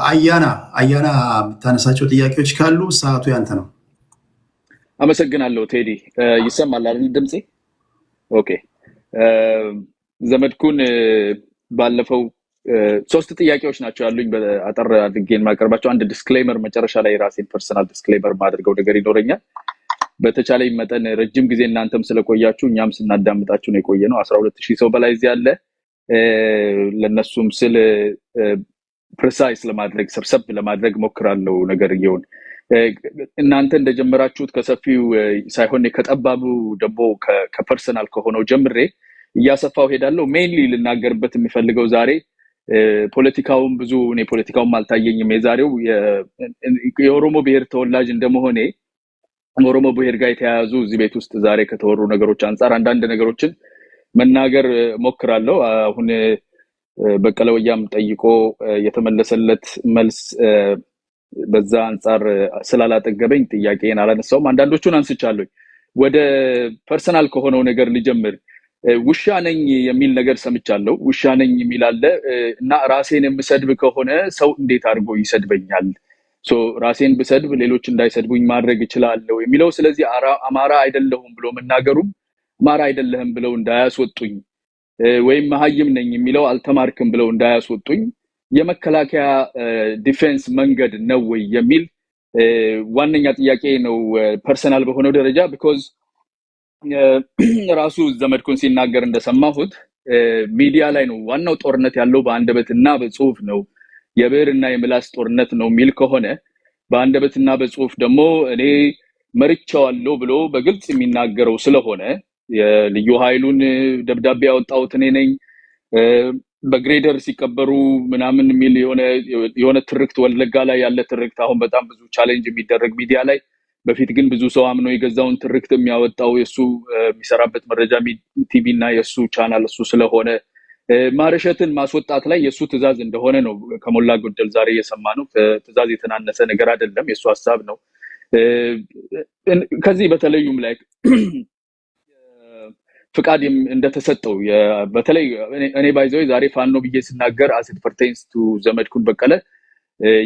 አያና የምታነሳቸው ጥያቄዎች ካሉ ሰዓቱ ያንተ ነው። አመሰግናለሁ ቴዲ። ይሰማል አይደል ድምጼ? ኦኬ። ዘመድኩን ባለፈው 3 ጥያቄዎች ናቸው ያሉኝ በአጠር አድርጌን ማቀርባቸው። አንድ ዲስክሌመር መጨረሻ ላይ ራሴን ፐርሰናል ዲስክሌመር ማድረገው ነገር ይኖረኛል። በተቻለኝ መጠን ረጅም ጊዜ እናንተም ስለቆያችሁ እኛም ስናዳምጣችሁ ነው የቆየነው። 12000 ሰው በላይ እዚህ ያለ ለነሱም ስለ ፕሪሳይስ ለማድረግ ሰብሰብ ለማድረግ ሞክራለሁ ነገር ይሁን እናንተ እንደጀመራችሁት ከሰፊው ሳይሆን ከጠባቡ ደቦ ከፐርሰናል ከሆነው ጀምሬ እያሰፋው ሄዳለሁ። ሜንሊ ልናገርበት የሚፈልገው ዛሬ ፖለቲካውን ብዙ እኔ ፖለቲካውን አልታየኝም። የዛሬው የኦሮሞ ብሔር ተወላጅ እንደመሆኔ ኦሮሞ ብሔር ጋር የተያያዙ እዚህ ቤት ውስጥ ዛሬ ከተወሩ ነገሮች አንፃር አንዳንድ ነገሮችን መናገር ሞክራለሁ። አሁን በቀለ ወያም ጠይቆ የተመለሰለት መልስ በዛ አንፃር ስላላጠገበኝ ጥያቄን አላነሳውም። አንዳንዶቹን አንስቻለሁ። ወደ ፐርሰናል ከሆነው ነገር ልጀምር። ውሻ ነኝ የሚል ነገር ሰምቻለሁ። ውሻ ነኝ የሚል አለ እና ራሴን የምሰድብ ከሆነ ሰው እንዴት አድርጎ ይሰድበኛል? ራሴን ብሰድብ ሌሎች እንዳይሰድቡኝ ማድረግ እችላለሁ የሚለው። ስለዚህ አማራ አይደለሁም ብሎ መናገሩም አማራ አይደለህም ብለው እንዳያስወጡኝ ወይም መሀይም ነኝ የሚለው አልተማርክም ብለው እንዳያስወጡኝ የመከላከያ ዲፌንስ መንገድ ነው ወይ የሚል ዋነኛ ጥያቄ ነው ፐርሰናል በሆነው ደረጃ። because ራሱ ዘመድኩን ሲናገር እንደሰማሁት ሚዲያ ላይ ነው ዋናው ጦርነት ያለው በአንደበትና በጽሁፍ ነው፣ የብዕርና የምላስ ጦርነት ነው የሚል ከሆነ በአንደበትና በጽሁፍ ደግሞ እኔ መርቻለሁ ብሎ በግልጽ የሚናገረው ስለሆነ የልዩ ኃይሉን ደብዳቤ ያወጣሁት እኔ ነኝ በግሬደር ሲቀበሩ ምናምን የሚል የሆነ ትርክት ወለጋ ላይ ያለ ትርክት አሁን በጣም ብዙ ቻሌንጅ የሚደረግ ሚዲያ ላይ በፊት ግን ብዙ ሰው አምኖ የገዛውን ትርክት የሚያወጣው የሱ የሚሰራበት መረጃ ቲቪ እና የሱ ቻናል እሱ ስለሆነ ማረሸትን ማስወጣት ላይ የሱ ትዕዛዝ እንደሆነ ነው ከሞላ ጎደል ዛሬ የሰማነው። ትዕዛዝ የተናነሰ ነገር አይደለም፣ የሱ ሐሳብ ነው። ከዚህ በተለዩም ላይ ፍቃድ እንደተሰጠው በተለይ እኔ ባይዘው ዛሬ ፋኖ ብዬ ስናገር አሲድ ፐርቴንስ ቱ ዘመድኩን በቀለ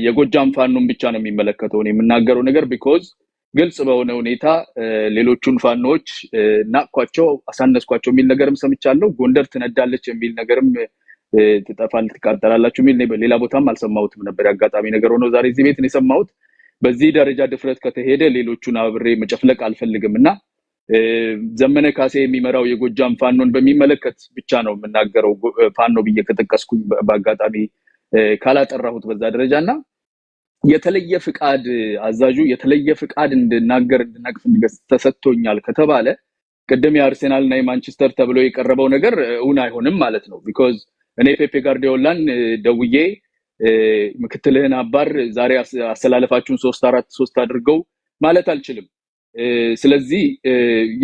የጎጃም ፋኖን ብቻ ነው የሚመለከተው እኔ የምናገረው ነገር because ግልጽ በሆነ ሁኔታ ሌሎቹን ፋኖች ናቅኳቸው አሳነስኳቸው የሚል ነገርም ሰምቻለሁ። ጎንደር ትነዳለች የሚል ነገርም ትጠፋል ትቃጠላላችሁ የሚል ሌላ ቦታም አልሰማሁትም ነበር። ያጋጣሚ ነገር ሆኖ ዛሬ እዚህ ቤት ነው የሰማሁት። በዚህ ደረጃ ድፍረት ከተሄደ ሌሎቹን አብሬ መጨፍለቅ አልፈልግምና ዘመነ ካሴ የሚመራው የጎጃም ፋኖን በሚመለከት ብቻ ነው የምናገረው። ፋኖ ብዬ ከተቀስኩኝ በአጋጣሚ ካላጠራሁት በዛ ደረጃና የተለየ ፍቃድ አዛዡ የተለየ ፍቃድ እንድናገር እንድናቅፍ ተሰጥቶኛል ከተባለ ቀደም የአርሴናል እና የማንቸስተር ተብሎ የቀረበው ነገር እውን አይሆንም ማለት ነው። because እኔ ፔፔ ጋርዲዮላን ደውዬ ምክትልህን አባር ዛሬ አሰላለፋችሁን 3-4-3 አድርገው ማለት አልችልም። ስለዚህ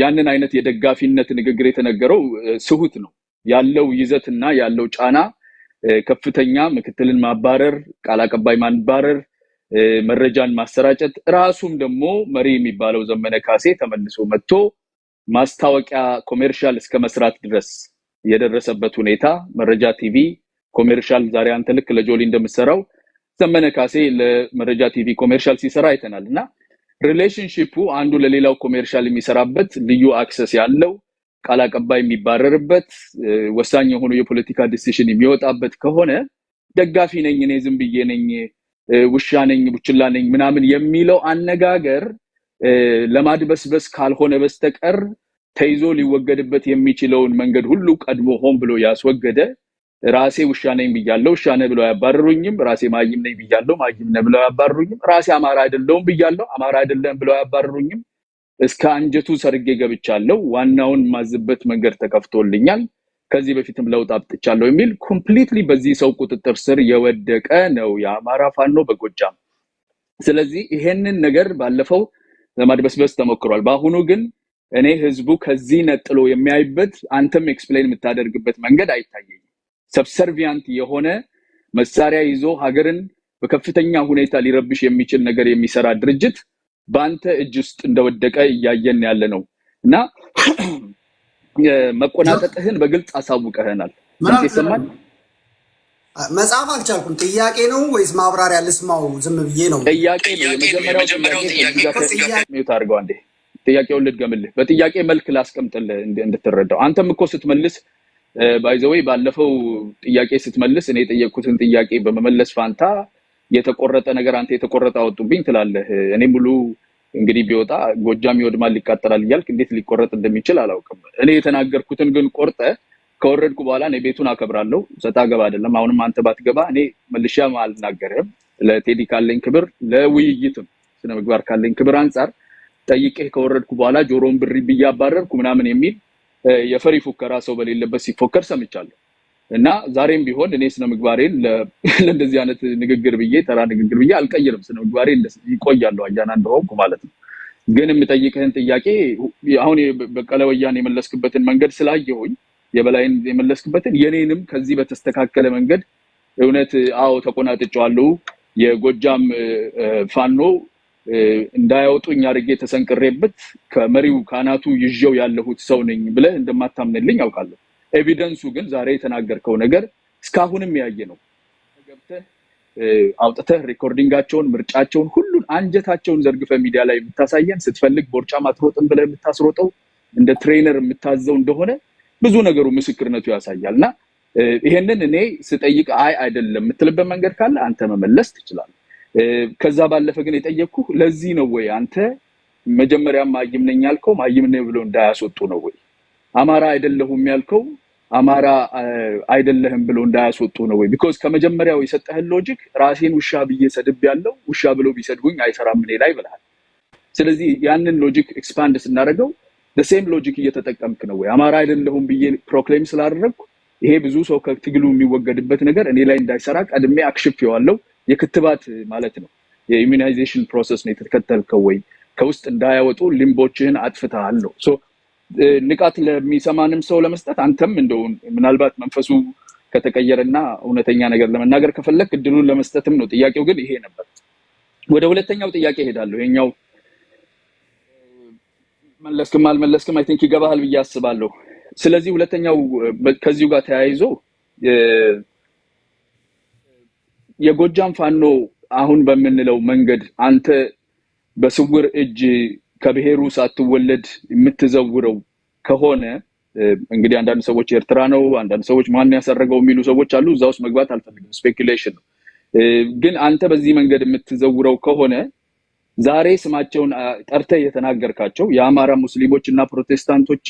ያንን አይነት የደጋፊነት ንግግር የተነገረው ስሁት ነው ያለው ይዘትና ያለው ጫና ከፍተኛ ምክትልን ማባረር ቃል አቀባይ ማባረር መረጃን ማሰራጨት ራሱም ደግሞ መሪ የሚባለው ዘመነ ካሴ ተመልሶ መጥቶ ማስታወቂያ ኮሜርሻል እስከ መስራት ድረስ የደረሰበት ሁኔታ መረጃ ቲቪ ኮሜርሻል ዛሬ አንተ ልክ ለጆሊ እንደምሰራው ዘመነ ካሴ ለመረጃ ቲቪ ኮሜርሻል ሲሰራ አይተናልና ሪሌሽንሺፑ አንዱ ለሌላው ኮሜርሻል የሚሰራበት ልዩ አክሰስ ያለው ቃል አቀባይ የሚባረርበት ወሳኝ የሆኑ የፖለቲካ ዲሲሽን የሚወጣበት ከሆነ ደጋፊ ነኝ እኔ ዝም ብዬ ነኝ ውሻ ነኝ ቡችላ ነኝ ምናምን የሚለው አነጋገር ለማድበስበስ ካልሆነ በስተቀር ተይዞ ሊወገድበት የሚችለውን መንገድ ሁሉ ቀድሞ ሆን ብሎ ያስወገደ ራሴ ውሻ ነኝ ብያለሁ ውሻ ነኝ ብለው ያባረሩኝም ራሴ ማይም ነኝ ብያለሁ ማይም ነኝ ብለው ያባረሩኝም ራሴ አማራ አይደለሁም ብያለሁ አማራ አይደለም ብለው ያባረሩኝም እስከ አንጀቱ ሰርጌ ገብቻለሁ ዋናውን ማዝበት መንገድ ተከፍቶልኛል ከዚህ በፊትም ለውጥ አጥቻለሁ የሚል ኮምፕሊትሊ በዚህ ሰው ቁጥጥር ስር የወደቀ ነው የአማራ ፋኖ በጎጃም። ስለዚህ ይሄንን ነገር ባለፈው ለማድበስበስ ተሞክሯል። በአሁኑ ግን እኔ ህዝቡ ከዚህ ነጥሎ የሚያይበት አንተም ኤክስፕሌን የምታደርግበት መንገድ አይታየኝም። ሰብሰርቪያንት የሆነ መሳሪያ ይዞ ሀገርን በከፍተኛ ሁኔታ ሊረብሽ የሚችል ነገር የሚሰራ ድርጅት ባንተ እጅ ውስጥ እንደወደቀ ያያየን ያለ ነው እና መቆናጠጥህን በግልጽ አሳውቀህናል። ይሰማል መጽሐፍ አልቻልኩም። ጥያቄ ነው ወይስ ማብራሪያ ልስማው? ዝም ብዬ ነው። ጥያቄ ነው። የመጀመሪያው ጥያቄ ሚውት አድርገው አንዴ። ጥያቄውን ልድገምልህ፣ በጥያቄ መልክ ላስቀምጥልህ እንድትረዳው። አንተም እኮ ስትመልስ ባይዘዌይ ባለፈው ጥያቄ ስትመልስ እኔ የጠየቅኩትን ጥያቄ በመመለስ ፋንታ የተቆረጠ ነገር አንተ የተቆረጠ አወጡብኝ ትላለህ። እኔ ሙሉ እንግዲህ ቢወጣ ጎጃም ይወድማል ይቃጠላል እያልክ እንዴት ሊቆረጥ እንደሚችል አላውቅም። እኔ የተናገርኩትን ግን ቆርጠ ከወረድኩ በኋላ እኔ ቤቱን አከብራለሁ። ሰጣ ገባ አይደለም። አሁንም አንተ ባትገባ እኔ መልሻም አልናገርህም። ለቴዲ ካለኝ ክብር፣ ለውይይትም ስነ ምግባር ካለኝ ክብር አንጻር ጠይቄህ ከወረድኩ በኋላ ጆሮን ብሪ ብያባረርኩ ምናምን የሚል የፈሪ ፉከራ ሰው በሌለበት ሲፎከር ሰምቻለሁ። እና ዛሬም ቢሆን እኔ ስነ ምግባሬን ለእንደዚህ አይነት ንግግር ብዬ ተራ ንግግር ብዬ አልቀይርም። ስነ ምግባሬን ይቆያለሁ አያና እንደሆንኩ ማለት ነው። ግን የምጠይቅህን ጥያቄ አሁን በቀለ ወያን የመለስክበትን መንገድ ስላየሁኝ የበላይን የመለስክበትን የኔንም ከዚህ በተስተካከለ መንገድ እውነት አዎ ተቆናጥጫለሁ የጎጃም ፋኖ እንዳያወጡኝ አድርጌ ተሰንቅሬበት ከመሪው ካናቱ ይዤው ያለሁት ሰው ነኝ ብለህ እንደማታምንልኝ አውቃለሁ። ኤቪደንሱ ግን ዛሬ የተናገርከው ነገር እስካሁንም ያየ ነው። ገብተህ አውጥተህ ሪኮርዲንጋቸውን ምርጫቸውን ሁሉን አንጀታቸውን ዘርግፈ ሚዲያ ላይ የምታሳየን ስትፈልግ ቦርጫ ማትሮጥም ብለህ የምታስሮጠው እንደ ትሬነር የምታዘው እንደሆነ ብዙ ነገሩ ምስክርነቱ ያሳያልና ይሄንን እኔ ስጠይቅ አይደለም የምትልበት መንገድ ካለ አንተ መመለስ ትችላለህ። ከዛ ባለፈ ግን የጠየቅኩህ ለዚህ ነው ወይ አንተ መጀመሪያ ማይም ነኝ ያልከው ማይም ነኝ ብሎ እንዳያስወጡ ነው ወይ? አማራ አይደለሁም ያልከው አማራ አይደለህም ብሎ እንዳያስወጡ ነው ወይ? ቢኮዝ ከመጀመሪያው የሰጠህን ሎጂክ ራሴን ውሻ ብዬ ሰድብ ያለው ውሻ ብሎ ቢሰድቡኝ አይሰራም እኔ ላይ ብለሃል። ስለዚህ ያንን ሎጂክ ኤክስፓንድ ስናደርገው the ሎጂክ እየተጠቀምክ ነው ወይ? አማራ አይደለሁም ብዬ ፕሮክሌም ስላደረግኩ ይሄ ብዙ ሰው ከትግሉ የሚወገድበት ነገር እኔ ላይ እንዳይሰራ ቀድሜ አክሽፌዋለሁ። የክትባት ማለት ነው የኢሚዩናይዜሽን ፕሮሰስ ነው የተከተልከው ወይ? ከውስጥ እንዳያወጡ ሊምቦችህን አጥፍተሃል ነው። ሶ ንቃት ለሚሰማንም ሰው ለመስጠት አንተም እንደው ምናልባት መንፈሱ ከተቀየረና እውነተኛ ነገር ለመናገር ከፈለክ እድሉን ለመስጠትም ነው። ጥያቄው ግን ይሄ ነበር። ወደ ሁለተኛው ጥያቄ ሄዳለሁ። ይሄኛው መለስክም አልመለስክም አይ ቲንክ ይገባሃል ብዬ አስባለሁ። ስለዚህ ሁለተኛው ከዚሁ ጋር ተያይዞ የጎጃም ፋኖ አሁን በምንለው መንገድ አንተ በስውር እጅ ከብሔሩ ሳትወለድ የምትዘውረው ከሆነ እንግዲህ አንዳንድ ሰዎች ኤርትራ ነው አንዳንድ ሰዎች ማን ያሰረገው የሚሉ ሰዎች አሉ። እዛው ውስጥ መግባት አልፈልግም፣ ስፔኩሌሽን ነው። ግን አንተ በዚህ መንገድ የምትዘውረው ከሆነ ዛሬ ስማቸውን ጠርተህ የተናገርካቸው የአማራ ሙስሊሞች እና ፕሮቴስታንቶች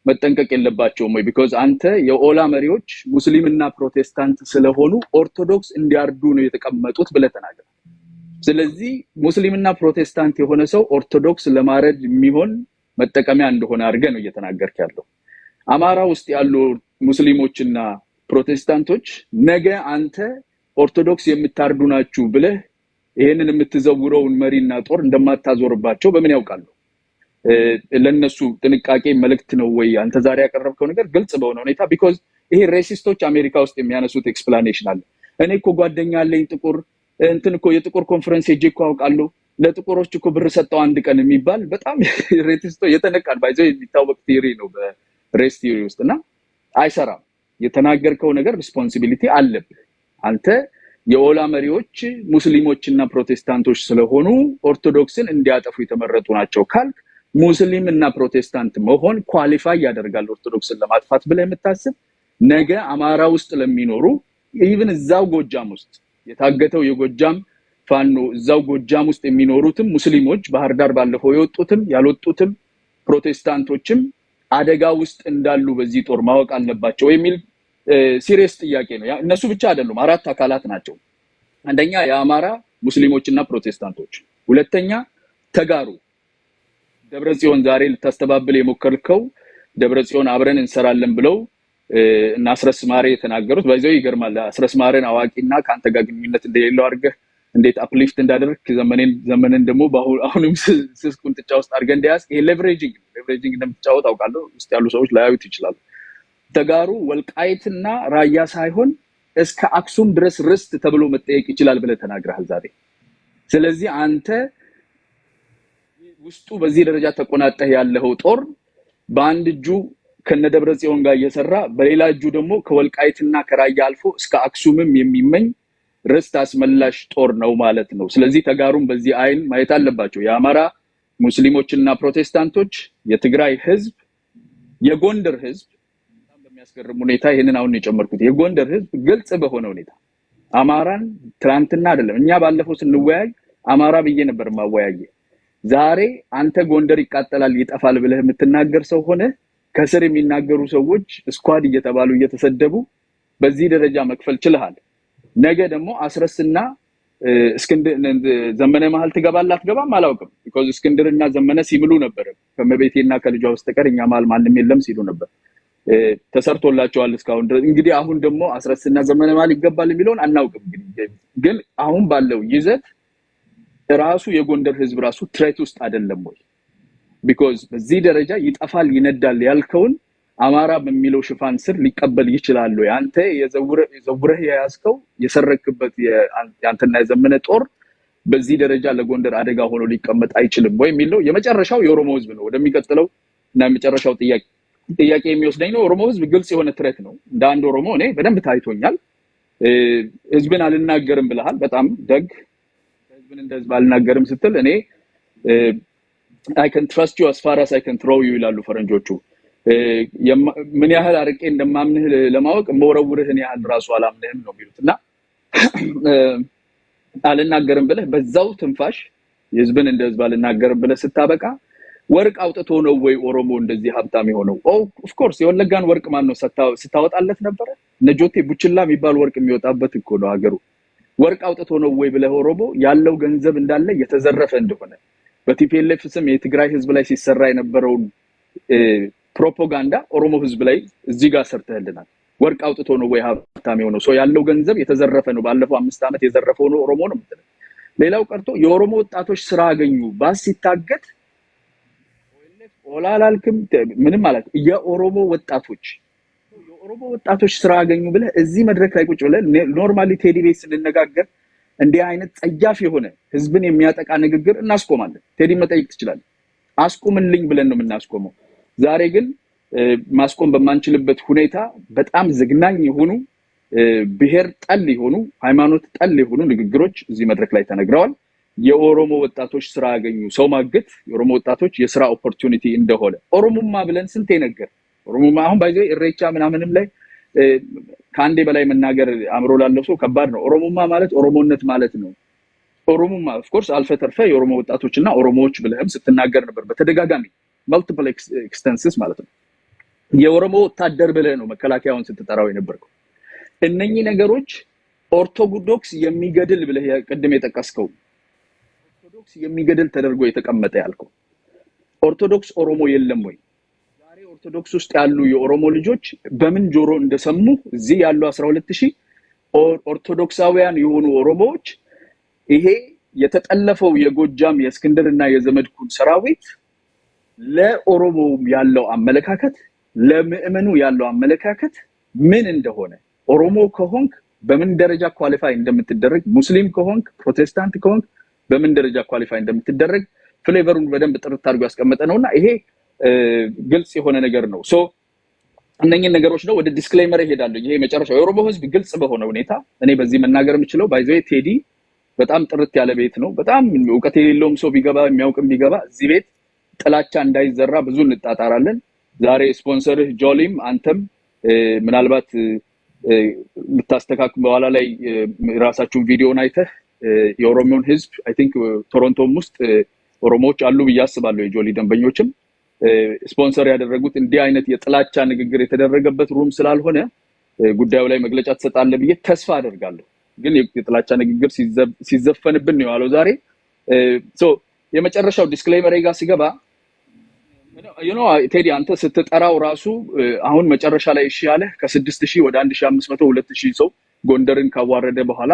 መጠንቀቅ የለባቸውም ወይ? ቢኮዝ አንተ የኦላ መሪዎች ሙስሊምና ፕሮቴስታንት ስለሆኑ ኦርቶዶክስ እንዲያርዱ ነው የተቀመጡት ብለህ ተናገር። ስለዚህ ሙስሊምና ፕሮቴስታንት የሆነ ሰው ኦርቶዶክስ ለማረድ የሚሆን መጠቀሚያ እንደሆነ አድርገህ ነው እየተናገርክ ያለው። አማራ ውስጥ ያሉ ሙስሊሞችና ፕሮቴስታንቶች ነገ አንተ ኦርቶዶክስ የምታርዱ ናችሁ ብለህ ይሄንን የምትዘውረውን መሪና ጦር እንደማታዞርባቸው በምን ያውቃሉ? ለነሱ ጥንቃቄ መልእክት ነው ወይ አንተ ዛሬ ያቀረብከው ነገር ግልጽ በሆነ ሁኔታ? ቢኮዝ ይሄ ሬሲስቶች አሜሪካ ውስጥ የሚያነሱት ኤክስፕላኔሽን አለ። እኔ እኮ ጓደኛ አለኝ ጥቁር እንትን እኮ የጥቁር ኮንፈረንስ ሄጄ እኮ አውቃለሁ ለጥቁሮች እኮ ብር ሰጠው አንድ ቀን የሚባል በጣም ሬሲስቶ የተነቃል ባይዘው የሚታወቅ ቲዮሪ ነው በሬስ ቲዮሪ ውስጥና አይሰራም። የተናገርከው ነገር ሪስፖንሲቢሊቲ አለብህ። አንተ የኦላ መሪዎች ሙስሊሞችና ፕሮቴስታንቶች ስለሆኑ ኦርቶዶክስን እንዲያጠፉ የተመረጡ ናቸው ካልክ ሙስሊም እና ፕሮቴስታንት መሆን ኳሊፋይ ያደርጋል ኦርቶዶክስን ለማጥፋት ብለህ የምታስብ ነገ አማራ ውስጥ ለሚኖሩ ኢቭን እዛው ጎጃም ውስጥ የታገተው የጎጃም ፋኖ እዛው ጎጃም ውስጥ የሚኖሩትም ሙስሊሞች ባህር ዳር ባለፈው የወጡትም ያልወጡትም ፕሮቴስታንቶችም አደጋ ውስጥ እንዳሉ በዚህ ጦር ማወቅ አለባቸው የሚል ሲሪየስ ጥያቄ ነው። እነሱ ብቻ አይደሉም፣ አራት አካላት ናቸው። አንደኛ የአማራ ሙስሊሞችና ፕሮቴስታንቶች፣ ሁለተኛ ተጋሩ ደብረጽዮን ዛሬ ልታስተባብል የሞከርከው ደብረጽዮን አብረን እንሰራለን ብለው እና አስረስ ማሬ የተናገሩት ባይዘው ይገርማል። አስረስ ማሬን አዋቂና ካንተ ጋር ግንኙነት እንደሌለው አድርገህ እንዴት አፕሊፍት እንዳደረግክ ዘመንን ደግሞ አሁንም ስስ ቁንጥጫ ውስጥ አድርገህ እንደያዝ ይሄ ሌቨሬጂንግ እንደምትጫወት አውቃለሁ። ውስጥ ያሉ ሰዎች ላያዩት ይችላሉ። ተጋሩ ወልቃይትና ራያ ሳይሆን እስከ አክሱም ድረስ ርስት ተብሎ መጠየቅ ይችላል ብለህ ተናግረሃል ዛሬ። ስለዚህ አንተ ውስጡ በዚህ ደረጃ ተቆናጠህ ያለው ጦር በአንድ እጁ ከነደብረ ጽዮን ጋር እየሰራ በሌላ እጁ ደግሞ ከወልቃይትና ከራያ አልፎ እስከ አክሱምም የሚመኝ ርስት አስመላሽ ጦር ነው ማለት ነው። ስለዚህ ተጋሩም በዚህ አይን ማየት አለባቸው። የአማራ ሙስሊሞችና ፕሮቴስታንቶች፣ የትግራይ ህዝብ፣ የጎንደር ህዝብ በጣም በሚያስገርም ሁኔታ ይሄንን አሁን የጨመርኩት የጎንደር ህዝብ ግልጽ በሆነ ሁኔታ አማራን ትላንትና አይደለም እኛ ባለፈው ስንወያይ አማራ ብዬ ነበር ማወያየ። ዛሬ አንተ ጎንደር ይቃጠላል ይጠፋል ብለህ የምትናገር ሰው ሆነ ከስር የሚናገሩ ሰዎች ስኳድ እየተባሉ እየተሰደቡ በዚህ ደረጃ መክፈል ችለሃል። ነገ ደግሞ አስረስና እስክንድር ዘመነ መሃል ትገባላት ገባም አላውቅም because እስክንድርና ዘመነ ሲምሉ ነበር ከመቤቴና ከልጇ በስተቀር እኛ መሃል ማንም የለም ሲሉ ነበር። ተሰርቶላቸዋል እስካሁን ድረስ። እንግዲህ አሁን ደግሞ አስረስና ዘመነ መሃል ይገባል የሚለውን አናውቅም። ግን አሁን ባለው ይዘት ራሱ የጎንደር ህዝብ ራሱ ትሬት ውስጥ አይደለም ወይ? because በዚህ ደረጃ ይጠፋል ይነዳል ያልከውን አማራ በሚለው ሽፋን ስር ሊቀበል ይችላል ወይ? አንተ የዘውረህ ያያስከው የሰረክበት ያንተና የዘመነ ጦር በዚህ ደረጃ ለጎንደር አደጋ ሆኖ ሊቀመጥ አይችልም ወይ የሚለው የመጨረሻው የኦሮሞ ህዝብ ነው። ወደሚቀጥለው እና የመጨረሻው ጥያቄ የሚወስደኝ ነው። ኦሮሞ ህዝብ ግልጽ የሆነ ትሬት ነው። እንደ አንድ ኦሮሞ እኔ በደንብ ታይቶኛል። ህዝብን አልናገርም ብለሃል። በጣም ደግ ህዝብን እንደ ህዝብ አልናገርም ስትል እኔ I can trust you as far as I can throw you ይላሉ ፈረንጆቹ። ምን ያህል አርቄ እንደማምንህ ለማወቅ መወረውርህን ያህል ራሱ አላምንህም ነው የሚሉትና አልናገርም ብለህ በዛው ትንፋሽ የህዝብን እንደ ህዝብ አልናገርም ብለህ ስታበቃ ወርቅ አውጥቶ ነው ወይ ኦሮሞ እንደዚህ ሀብታም የሆነው? ኦፍ ኮርስ የወለጋን ወርቅ ማን ነው ስታወጣለት ነበር? ነጆቴ ቡችላ የሚባል ወርቅ የሚወጣበት እኮ ነው ሀገሩ። ወርቅ አውጥቶ ነው ወይ ብለህ ኦሮሞ ያለው ገንዘብ እንዳለ የተዘረፈ እንደሆነ በቲፒኤልኤፍ ስም የትግራይ ህዝብ ላይ ሲሰራ የነበረውን ፕሮፓጋንዳ ኦሮሞ ህዝብ ላይ እዚህ ጋር ሰርተህልናል። ወርቅ አውጥቶ ነው ወይ ሀብታም የሆነው? ሰው ያለው ገንዘብ የተዘረፈ ነው። ባለፈው 5 ዓመት የዘረፈው ነው ኦሮሞ ነው የምትለው። ሌላው ቀርቶ የኦሮሞ ወጣቶች ስራ አገኙ ባስ ሲታገት ኦላላልክም ምንም ማለት የኦሮሞ ወጣቶች ስራ አገኙ ብለህ እዚህ መድረክ ላይ ቁጭ ብለህ ኖርማሊ ቴዲ ቤት ስንነጋገር እንዲህ አይነት ጸያፍ የሆነ ህዝብን የሚያጠቃ ንግግር እናስቆማለን። ቴዲ መጠየቅ ትችላለህ። አስቆምልኝ ብለን ነው የምናስቆመው። ዛሬ ግን ማስቆም በማንችልበት ሁኔታ በጣም ዘግናኝ የሆኑ ብሔር ጠል የሆኑ ሃይማኖት ጠል የሆኑ ንግግሮች እዚህ መድረክ ላይ ተነግረዋል። የኦሮሞ ወጣቶች ስራ አገኙ፣ ሰው ማገት የኦሮሞ ወጣቶች የስራ ኦፖርቹኒቲ እንደሆነ ኦሮሞማ ብለን ስንቴ ነገር ኦሮሞማ አሁን ባይዘይ እሬቻ ምናምንም ላይ ካንዴ በላይ መናገር አምሮ ላለው ሰው ከባድ ነው። ኦሮሞማ ማለት ኦሮሞነት ማለት ነው። ኦሮሞማ ኦፍ ኮርስ አልፈተርፈ የኦሮሞ ወጣቶችና ኦሮሞዎች ብለህም ስትናገር ነበር በተደጋጋሚ multiple extenses ማለት ነው። የኦሮሞ ወታደር ብለህ ነው መከላከያውን ስትጠራው የነበርከው። እነኚህ ነገሮች ኦርቶዶክስ የሚገድል ብለህ ቅድም የጠቀስከው ኦርቶዶክስ የሚገድል ተደርጎ የተቀመጠ ያልከው ኦርቶዶክስ ኦሮሞ የለም ወይ? ዛሬ ኦርቶዶክስ ውስጥ ያሉ የኦሮሞ ልጆች በምን ጆሮ እንደሰሙ እዚህ ያሉ 12000 ኦርቶዶክሳውያን የሆኑ ኦሮሞዎች ይሄ የተጠለፈው የጎጃም የእስክንድርና የዘመድኩን ሰራዊት ለኦሮሞ ያለው አመለካከት ለምእመኑ ያለው አመለካከት ምን እንደሆነ ኦሮሞ ከሆንክ በምን ደረጃ ኳሊፋይ እንደምትደረግ ሙስሊም ከሆንክ ፕሮቴስታንት ከሆንክ በምን ደረጃ ኳሊፋይ እንደምትደረግ ፍሌቨሩን በደንብ ጥርት አድርጎ ያስቀመጠ ነውና ይሄ ግልጽ የሆነ ነገር ነው። ሶ እነኚህ ነገሮች ነው ወደ ዲስክሌመር ይሄዳሉ። ይሄ መጨረሻው የኦሮሞ ህዝብ ግልጽ በሆነ ሁኔታ እኔ በዚህ መናገር የምችለው ባይዘይ ቴዲ በጣም ጥርት ያለ ቤት ነው። በጣም ዕውቀት የሌለውም ሰው ቢገባ የሚያውቅም ቢገባ እዚህ ቤት ጥላቻ እንዳይዘራ ብዙ እንጣጣራለን። ዛሬ ስፖንሰርህ ጆሊም አንተም ምናልባት ልታስተካክሉ በኋላ ላይ ራሳችሁን ቪዲዮን አይተህ የኦሮሞን ህዝብ አይ ቲንክ ቶሮንቶም ውስጥ ኦሮሞዎች አሉ ብያስባለሁ የጆሊ ደንበኞችም ስፖንሰር ያደረጉት እንዲህ አይነት የጥላቻ ንግግር የተደረገበት ሩም ስላልሆነ ጉዳዩ ላይ መግለጫ ተሰጣለ ብዬ ተስፋ አደርጋለሁ። ግን የጥላቻ ንግግር ሲዘፈንብን ነው ያለው ዛሬ። ሶ የመጨረሻው ዲስክሌመር ጋር ሲገባ ቴዲ አንተ ስትጠራው ራሱ አሁን መጨረሻ ላይ እሺ ያለ ከ6000 ወደ 1500 2000 ሰው ጎንደርን ካዋረደ በኋላ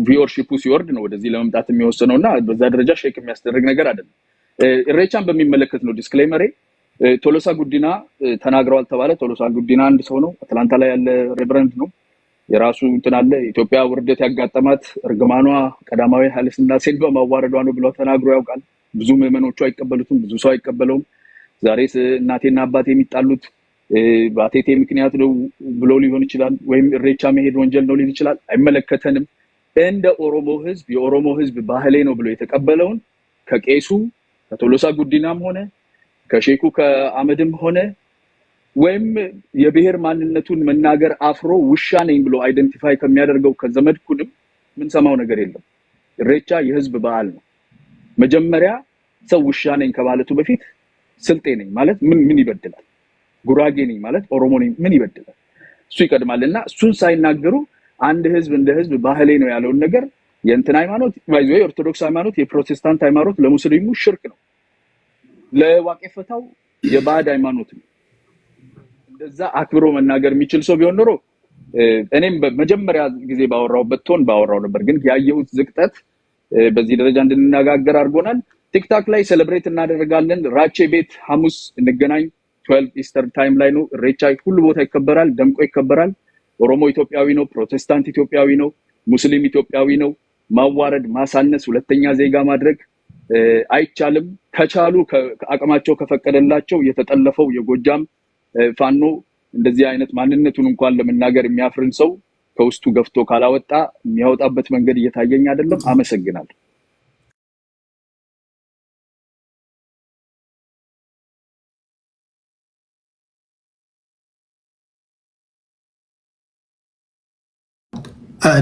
ቪወርሺፑ ሲወርድ ነው ወደዚህ ለመምጣት የሚወሰነውና በዛ ደረጃ ሼክ የሚያስደርግ ነገር አይደለም። ኢሬቻን በሚመለከት ነው ዲስክሌመር። ቶሎሳ ጉዲና ተናግረዋል ተባለ። ቶሎሳ ጉዲና አንድ ሰው ነው፣ አትላንታ ላይ ያለ ሬቨረንድ ነው። የራሱ እንትን አለ። ኢትዮጵያ ውርደት ያጋጠማት እርግማኗ ቀዳማዊ ኃይለ ሥላሴን በማዋረዷ ነው ብሎ ተናግሮ ያውቃል። ብዙ ምዕመኖቹ አይቀበሉትም፣ ብዙ ሰው አይቀበለውም። ዛሬስ እናቴና አባቴ የሚጣሉት ባቴቴ ምክንያት ነው ብሎ ሊሆን ይችላል ወይም ኢሬቻ መሄድ ወንጀል ነው ሊል ይችላል አይመለከተንም እንደ ኦሮሞ ህዝብ የኦሮሞ ህዝብ ባህሌ ነው ብሎ የተቀበለውን ከቄሱ ከቶሎሳ ጉዲናም ሆነ ከሼኩ ከአመድም ሆነ ወይም የብሔር ማንነቱን መናገር አፍሮ ውሻ ነኝ ብሎ አይደንቲፋይ ከሚያደርገው ከዘመድኩንም ምን ሰማው ነገር የለም ኢሬቻ የህዝብ በዓል ነው መጀመሪያ ሰው ውሻ ነኝ ከማለቱ በፊት ስልጤ ነኝ ማለት ምን ይበድላል ጉራጌ ነኝ ማለት ኦሮሞ ነኝ ምን ይበድላል እሱ ይቀድማልና እሱን ሳይናገሩ አንድ ህዝብ እንደ ህዝብ ባህሌ ነው ያለው ነገር የእንትን ሃይማኖት ባይዘው ኦርቶዶክስ ሃይማኖት የፕሮቴስታንት ሃይማኖት ለሙስሊሙ ሽርክ ነው ለዋቄፈታው የባዕድ ሃይማኖት ነው እንደዛ አክብሮ መናገር የሚችል ሰው ቢሆን ኖሮ እኔም በመጀመሪያ ጊዜ ባወራው ነበር ግን ያየሁት ዝቅጠት በዚህ ደረጃ እንድንነጋገር አድርጎናል ቲክታክ ላይ ሴሌብሬት እናደርጋለን ራቼ ቤት ሐሙስ እንገናኝ 12 ኢስተር ታይም ላይ ነው ኢሬቻ ሁሉ ቦታ ይከበራል ደምቆ ይከበራል ኦሮሞ ኢትዮጵያዊ ነው ፕሮቴስታንት ኢትዮጵያዊ ነው ሙስሊም ኢትዮጵያዊ ነው ማዋረድ ማሳነስ ሁለተኛ ዜጋ ማድረግ አይቻልም ከቻሉ አቅማቸው ከፈቀደላቸው የተጠለፈው የጎጃም ፋኖ እንደዚህ አይነት ማንነቱን እንኳን ለመናገር የሚያፍርን ሰው ከውስጡ ገፍቶ ካላወጣ የሚያወጣበት መንገድ እየታየኝ አይደለም አመሰግናለሁ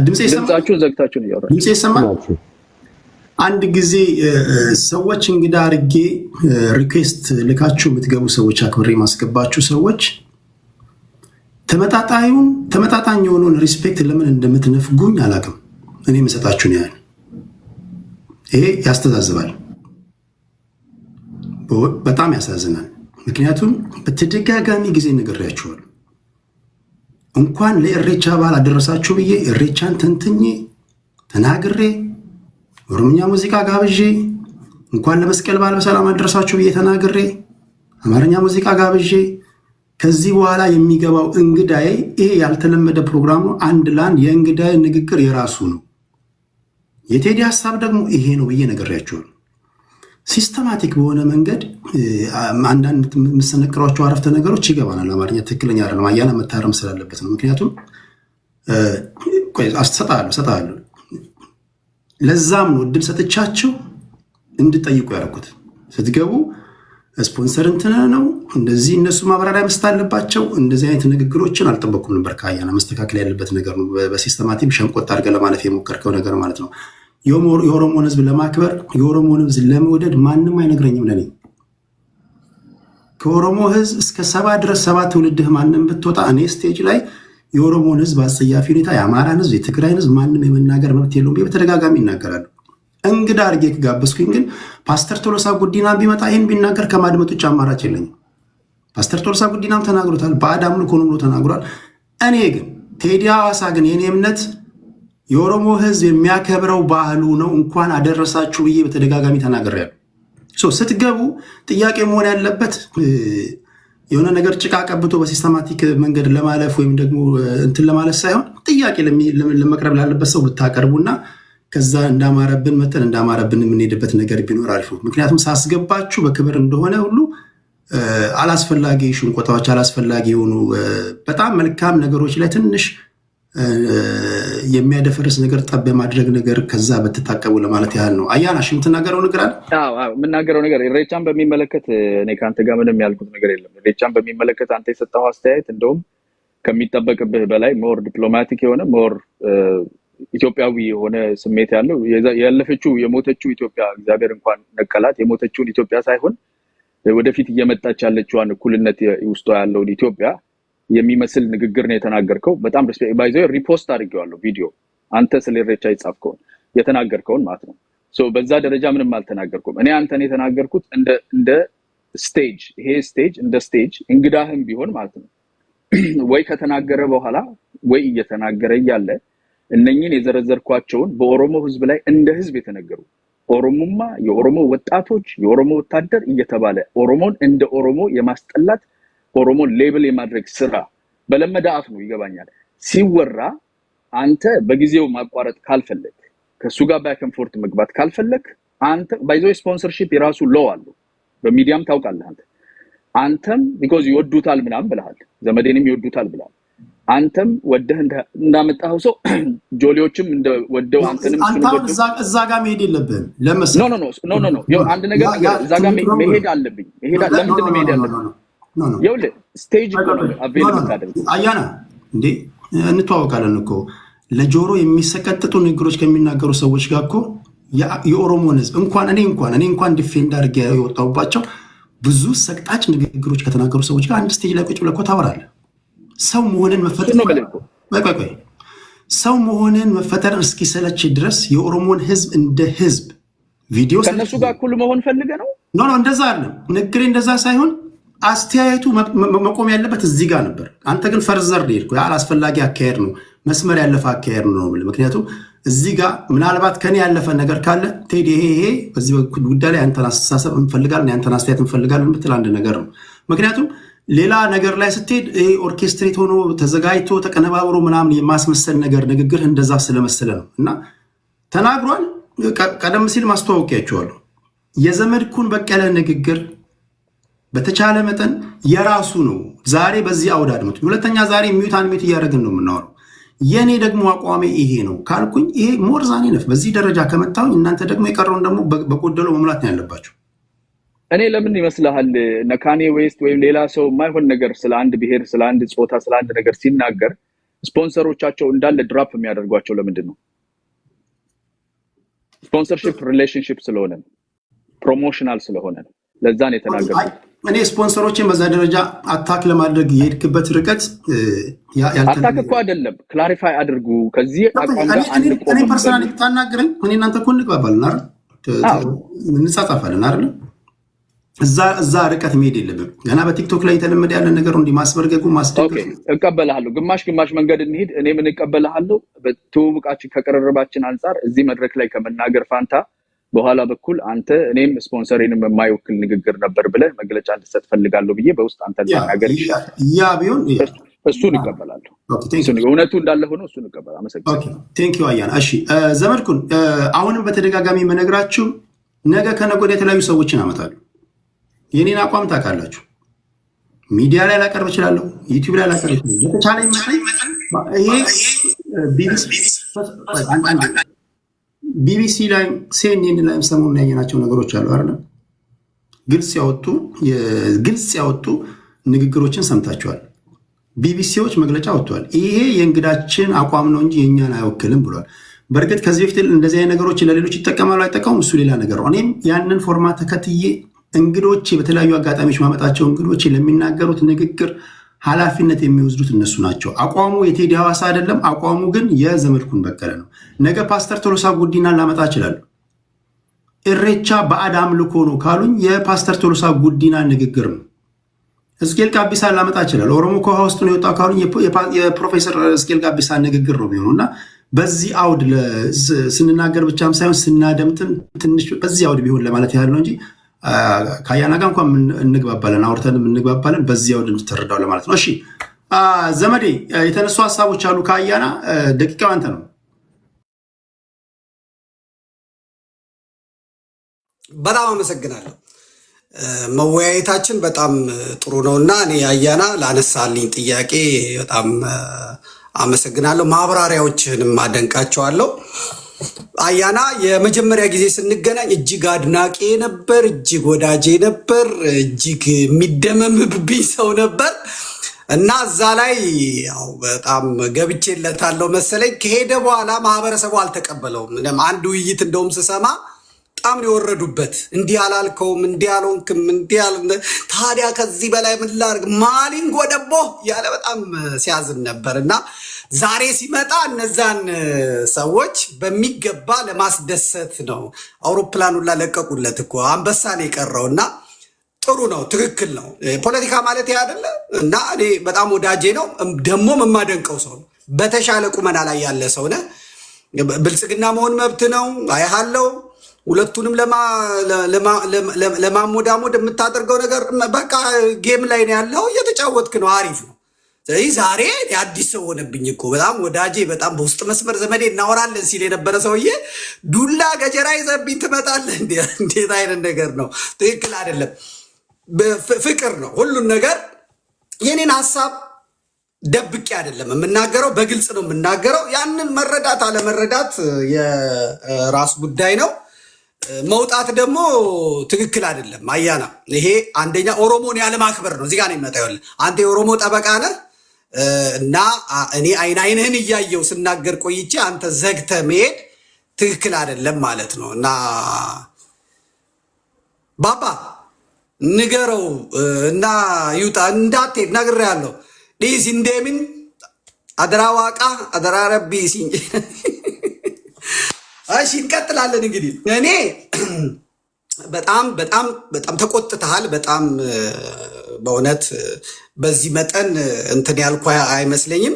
ድምጼ ይሰማል አንድ ጊዜ ሰዎች እንግዳ አርጌ ሪኩዌስት ልካችሁ የምትገቡ ሰዎች አክብሬ ማስገባችሁ ሰዎች ተመጣጣኝ የሆነውን ሪስፔክት ለምን እንደምትነፍጉኝ አላውቅም እኔ መሰጣችሁ ነው ይሄ ያስተዛዝባል በጣም ያሳዝናል ምክንያቱም በተደጋጋሚ ጊዜ ነግሬያችኋለሁ እንኳን ለኢሬቻ በዓል አደረሳችሁ ብዬ ኢሬቻን ተንትኜ ተናግሬ ኦሮምኛ ሙዚቃ ጋብዤ እንኳን ለመስቀል በዓል በሰላም አደረሳችሁ ብዬ ተናግሬ አማርኛ ሙዚቃ ጋብዤ ከዚህ በኋላ የሚገባው እንግዳዬ ይሄ ያልተለመደ ፕሮግራም ነው አንድ ላንድ የእንግዳዬ ንግግር የራሱ ነው የቴዲ ሐሳብ ደግሞ ይሄ ነው ብዬ ነግሬያችኋለሁ ሲስተማቲክ በሆነ መንገድ አንዳንድ የምሰነክሯቸው አረፍተ ነገሮች ይገባናል አማርኛ ትክክለኛ አይደለም አያና መታረም ስላለበት ነው ምክንያቱም ሰጣለሁ ለዛም ነው እድል ሰጥቻቸው እንድጠይቁ ያደረኩት ስትገቡ ስፖንሰር እንትን ነው እንደዚህ እነሱ ማብራሪያ መስጠት አለባቸው እንደዚህ አይነት ንግግሮችን አልጠበኩም ነበር ካያና መስተካከል ያለበት ነገር ነው በሲስተማቲክ ሸንቆጥ አድርገህ ለማለፍ የሞከርከው ነገር ማለት ነው የኦሮሞን ህዝብ ለማክበር የኦሮሞን ህዝብ ለመውደድ ማንም አይነግረኝም ለኔ ከኦሮሞ ህዝብ እስከ 7 ድረስ 7 ትውልድህ ማንም ብትወጣ እኔ ስቴጅ ላይ የኦሮሞን ህዝብ አስጸያፊ ሁኔታ የአማራን ህዝብ የትግራይን ህዝብ ማንም የመናገር መብት የለውም በተደጋጋሚ ይናገራሉ እንግዳ አርጌ ከጋበዝኩኝ ግን ፓስተር ቶሎሳ ጉዲና ቢመጣ ይሄን ቢናገር ከማድመጥ ውጭ አማራጭ የለኝም ፓስተር ቶሎሳ ጉዲናም ተናግሮታል በአዳም ልኮ ነው ተናግሯል እኔ ግን ቴዲ ሐዋሳ ግን የኔ እምነት የኦሮሞ ህዝብ የሚያከብረው ባህሉ ነው እንኳን አደረሳችሁ ብዬ በተደጋጋሚ ተናግሬያለሁ ስትገቡ ጥያቄ መሆን ያለበት የሆነ ነገር ጭቃ ቀብቶ በሲስተማቲክ መንገድ ለማለፍ ወይም ደግሞ እንትን ለማለት ሳይሆን ጥያቄ ለመቅረብ ላለበት ሰው ብታቀርቡና ከዛ እንዳማረብን የምንሄድበት ነገር ቢኖር አሪፍ ነው ምክንያቱም ሳስገባችሁ በክብር እንደሆነ ሁሉ አላስፈላጊ ሽንቆጣዎች አላስፈላጊ የሆኑ በጣም መልካም ነገሮች ላይ ትንሽ የሚያደፈርስ ነገር ጠብ የማድረግ ነገር ከዛ በተታቀቡ ለማለት ያህል ነው አያናሽ የምትናገረው ነገር አለ የምናገረው ነገር ኢሬቻን በሚመለከት እኔ ካንተ ጋር ምንም ያልኩት ነገር የለም ኢሬቻን በሚመለከት አንተ የሰጠው አስተያየት እንደውም ከሚጠበቅብህ በላይ ሞር ዲፕሎማቲክ የሆነ ሞር ኢትዮጵያዊ የሆነ ስሜት ያለው ያለፈችው የሞተችው ኢትዮጵያ እግዚአብሔር እንኳን ነቀላት የሞተችውን ኢትዮጵያ ሳይሆን ወደፊት እየመጣች ያለችዋን እኩልነት ውስጧ ያለውን ኢትዮጵያ የሚመስል ንግግር ነው የተናገርከው በጣም ሪስፔክት ባይዘው ሪፖስት አድርጌዋለሁ ቪዲዮ አንተ ስለ ኢሬቻ ይጻፍከው የተናገርከውን ማለት ነው በዛ ደረጃ ምንም አልተናገርኩም እኔ አንተን የተናገርኩት እንደ ስቴጅ ይሄ ስቴጅ እንደ ስቴጅ እንግዳህም ቢሆን ማለት ነው ወይ ከተናገረ በኋላ ወይ እየተናገረ ያለ እነኚህን የዘረዘርኳቸውን በኦሮሞ ህዝብ ላይ እንደ ህዝብ የተነገሩ ኦሮሞማ የኦሮሞ ወጣቶች የኦሮሞ ወታደር እየተባለ ኦሮሞን እንደ ኦሮሞ የማስጠላት ኦሮሞን ሌብል የማድረግ ስራ በለመደ አፍ ነው ይገባኛል ሲወራ አንተ በጊዜው ማቋረጥ ካልፈለክ ከሱ ጋር ባክ ኤንድ ፎርት መግባት ካልፈለክ አንተ ባይዞ ስፖንሰርሺፕ የራሱ ሎው አለው በሚዲያም ታውቃለህ አንተ አንተም ቢኮዝ ይወዱታል ምናምን ብለሃል ዘመዴንም ይወዱታል ብለሃል አንተም ወደህ እንዳመጣው ሰው ጆሊዎችም ወደው አንተንም እዛ ጋር መሄድ የለብህም ለምሳሌ ኖ አንድ ነገር እዛ ጋር መሄድ አለብኝ ለምንድን ነው መሄድ ያለብኝ ይኸውልህ ስቴጅ አቬለብል ታደርግ አያና እንዴ እንተዋወቃለን እኮ ለጆሮ የሚሰቀጥጡ ንግግሮች ከሚናገሩ ሰዎች ጋር እኮ የኦሮሞን ህዝብ እንኳን ዲፌንድ አድርጌ የወጣሁባቸው ብዙ ሰቅጣጭ ንግግሮች ከተናገሩ ሰዎች ጋር አንድ ስቴጅ ላይ ቁጭ ብለህ እኮ ታወራለህ ሰው መሆንን መፈጠርን እስኪሰለች ድረስ የኦሮሞን ህዝብ እንደ ህዝብ ቪዲዮ ከነሱ ጋር እኩል መሆን ፈልገ ነው ኖ እንደዛ አይደለም ንግግሬ እንደዛ ሳይሆን አስተያየቱ መቆም ያለበት እዚህ ጋር ነበር አንተ ግን ፈርዘር ሄድኩ አላስፈላጊ አካሄድ ነው መስመር ያለፈ አካሄድ ነው ምክንያቱም እዚህ ጋር ምናልባት ከኔ ያለፈ ነገር ካለ ቴዲ ይሄ በዚህ ጉዳይ ላይ አንተን አስተሳሰብ እንፈልጋለን አንተን አስተያየት እንፈልጋለን የምትል አንድ ነገር ነው ምክንያቱም ሌላ ነገር ላይ ስትሄድ ይሄ ኦርኬስትሬት ሆኖ ተዘጋጅቶ ተቀነባብሮ ምናምን የማስመሰል ነገር ንግግር እንደዛ ስለመሰለ ነው እና ተናግሯል ቀደም ሲል ማስተዋወቂያቸዋለሁ የዘመድኩን በቀለ ንግግር በተቻለ መጠን የራሱ ነው ዛሬ በዚህ አውድ አድምጡ ሁለተኛ ዛሬ ሚዩት እያደረግን ነው የምናወራው የኔ ደግሞ አቋሜ ይሄ ነው ካልኩኝ ይሄ ሞርዛኔ ነፍ በዚህ ደረጃ ከመጣሁኝ እናንተ ደግሞ የቀረውን ደግሞ በቆደለው መሙላት ነው ያለባችሁ እኔ ለምን ይመስልሃል ነካኔ ዌስት ወይም ሌላ ሰው የማይሆን ነገር ስለ አንድ ብሔር ስለ አንድ ጾታ ስለ አንድ ነገር ሲናገር ስፖንሰሮቻቸው እንዳለ ድራፕ የሚያደርጓቸው ለምንድን ነው ስፖንሰርሺፕ ሪሌሽንሺፕ ስለሆነ ፕሮሞሽናል ስለሆነ ለዛ ነው የተናገርኩት እኔ ስፖንሰሮችን በዛ ደረጃ አታክ ለማድረግ የሄድክበት ርቀት አታክ እኮ አይደለም ክላሪፋይ አድርጉ ከዚህ አቋም ጋር አንድ እኔ ፐርሰናሊ ታናግረኝ እኔ እናንተ እኮ እንግባባለን አይደል እንጻጻፋለን አይደል እዛ ርቀት መሄድ የለብም ገና በቲክቶክ ላይ የተለመደ ያለ ነገር እንዲ ማስበርገጉ ኦኬ እቀበልሃለሁ ግማሽ መንገድ እንሂድ እኔ ምን እቀበልሃለሁ በትውውቃችን ከቀረረባችን አንፃር እዚህ መድረክ ላይ ከመናገር ፋንታ በኋላ በኩል አንተ እኔም ስፖንሰሪንም የማይወክል ንግግር ነበር ብለህ መግለጫ እንድትሰጥ ፈልጋለሁ ብዬ በውስጥ አንተ ተናገር ይሻላል ያ ቢሆን እሱን እቀበላለሁ እውነቱ እንዳለ ሆኖ እሱን እቀበላለሁ አመሰግናለሁ ቴንክ ዩ አያና እሺ ዘመድኩን አሁንም በተደጋጋሚ መነግራችሁ ነገ ከነገ ወዲያ የተለያዩ ሰዎችን አመጣለሁ የኔን አቋም ታውቃላችሁ ሚዲያ ላይ ላቀርብ እችላለሁ ዩቲዩብ ላይ ላቀርብ እችላለሁ የተቻለኝ መጠን ይሄ ቢቢሲ ላይ ሲኤንኤን ላይ ሰሞኑን ያየናቸው ነገሮች አሉ አይደል ግልጽ ያወጡ ንግግሮችን ሰምታችኋል ቢቢሲዎች መግለጫ ወጥቷል ይሄ የእንግዳችን አቋም ነው እንጂ የኛን አይወክልም ብሏል በእርግጥ ከዚህ በፊት እንደዚህ አይነት ነገሮች ለሌሎች ይጠቀማሉ አይጠቀሙም እሱ ሌላ ነገር ነው እኔም ያንን ፎርማት ተከትዬ እንግዶቼ በተለያዩ አጋጣሚዎች ማመጣቸው እንግዶቼ ለሚናገሩት ንግግር ኃላፊነት የሚወስዱት እነሱ ናቸው አቋሙ የቴዲ ሐዋሳ አይደለም አቋሙ ግን የዘመድኩን በቀለ ነው ነገ ፓስተር ቶሎሳ ጉዲና ላመጣ ይችላል እሬቻ ባዕድ አምልኮ ነው ካሉኝ የፓስተር ቶሎሳ ጉዲና ንግግር ነው እስኬል ጋቢሳ ላመጣ ይችላል ኦሮሞ ከውሃ ውስጥ ነው የወጣው ካሉኝ የፕሮፌሰር እስኬል ጋቢሳ ንግግር ነው የሚሆነውና በዚህ አውድ ስንናገር ብቻም ሳይሆን ስናደምጥም ትንሽ በዚህ አውድ ቢሆን ለማለት ያህል ነው እንጂ ካያና ጋር እንኳን እንግባባለን አውርተንም እንግባባለን በዚያው እንድትረዳው ለማለት ነው እሺ ዘመዴ የተነሱ ሐሳቦች አሉ ካያና ደቂቃው አንተ ነው በጣም አመሰግናለሁ መወያየታችን በጣም ጥሩ ነውና እኔ አያና ላነሳልኝ ጥያቄ በጣም አመሰግናለሁ ማብራሪያዎችንም አደንቃቸዋለሁ አያና የመጀመሪያ ጊዜ ስንገናኝ እጅግ አድናቂ ነበር እጅግ ወዳጄ ነበር እጅግ የሚደመምብኝ ሰው ነበር እና እዛ ላይ ያው በጣም ገብቼለታለሁ መሰለኝ ከሄደ በኋላ ማህበረሰቡ አልተቀበለውም አንድ ውይይት እንደውም ስሰማ በጣም የወረዱበት እንዲህ አላልከውም እንዲህ አልሆንክም እንዲህ ታዲያ ከዚህ በላይ ምን ላድርግ ማሊንጎ ደቦ ያለ በጣም ሲያዝን ነበርና ዛሬ ሲመጣ እነዛን ሰዎች በሚገባ ለማስደሰት ነው አውሮፕላኑን ላለቀቁለት እኮ አንበሳን የቀረውና ጥሩ ነው ትክክል ነው ፖለቲካ ማለት አይደለ እና እኔ በጣም ወዳጄ ነው ደሞ መማደንቀው ሰው በተሻለ ቁመና ላይ ያለ ሰው ነው ብልጽግና መሆን መብት ነው አይሃለው ሁለቱንም ለማሞዳሞድ የምታደርገው ነገር በቃ ጌም ላይ ነው ያለው እየተጫወትክ ነው አሪፍ ነው ስለዚህ ዛሬ አዲስ ሰው ሆነብኝ እኮ በጣም ወዳጄ በጣም በውስጥ መስመር ዘመዴ እናወራለን ሲል የነበረ ሰውዬ ዱላ ገጀራ ይዘብኝ ትመጣለህ እንዴት አይነት ነገር ነው ትክክል አይደለም ፍቅር ነው ሁሉን ነገር። የኔን ሐሳብ ደብቄ አይደለም የምናገረው፣ በግልጽ ነው የምናገረው። ያንን መረዳት አለመረዳት የራስ ጉዳይ ነው። መውጣት ደግሞ ትክክል አይደለም። አያና ይሄ አንደኛ ኦሮሞን ያለማክበር ነው። እዚህ ጋር ነው የሚመጣው። አንተ የኦሮሞ ጠበቃ ነህ እና እኔ አይንህን እያየው ስናገር ቆይቼ አንተ ዘግተ መሄድ ትክክል አይደለም ማለት ነው። እና ባባ ንገረው እና ይውጣ እንዳትሄድ ነግሬሃለሁ። ዲስ እንደምን አደራ ዋቃ አደራ ረቢ ሲንጭ። እሺ እንቀጥላለን። እንግዲህ እኔ በጣም በጣም በጣም ተቆጥተሃል። በጣም በእውነት በዚህ መጠን እንትን ያልኩ አይመስለኝም።